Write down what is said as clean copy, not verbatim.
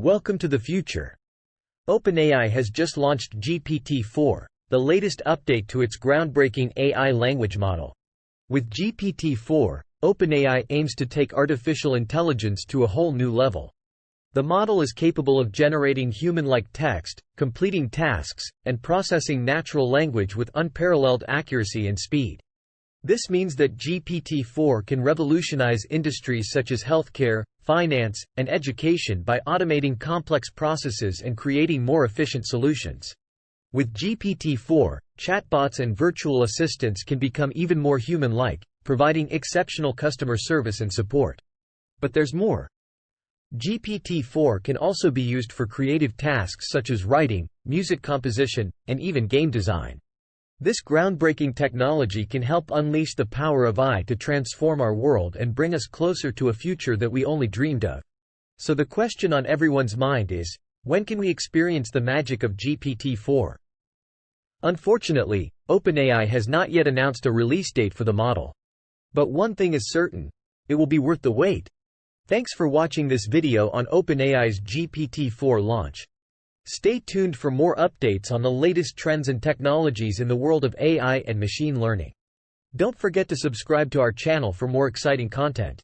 Welcome to the future. OpenAI has just launched GPT-4, the latest update to its groundbreaking AI language model. With GPT-4, OpenAI aims to take artificial intelligence to a whole new level. The model is capable of generating human-like text, completing tasks, and processing natural language with unparalleled accuracy and speed. This means that GPT-4 can revolutionize industries such as healthcare, finance, and education by automating complex processes and creating more efficient solutions. With GPT-4, chatbots and virtual assistants can become even more human-like, providing exceptional customer service and support. But there's more. GPT-4 can also be used for creative tasks such as writing, music composition, and even game design. This groundbreaking technology can help unleash the power of AI to transform our world and bring us closer to a future that we only dreamed of. So the question on everyone's mind is, when can we experience the magic of GPT-4? Unfortunately, OpenAI has not yet announced a release date for the model. But one thing is certain: it will be worth the wait. Thanks for watching this video on OpenAI's GPT-4 launch. Stay tuned for more updates on the latest trends and technologies in the world of AI and machine learning. Don't forget to subscribe to our channel for more exciting content.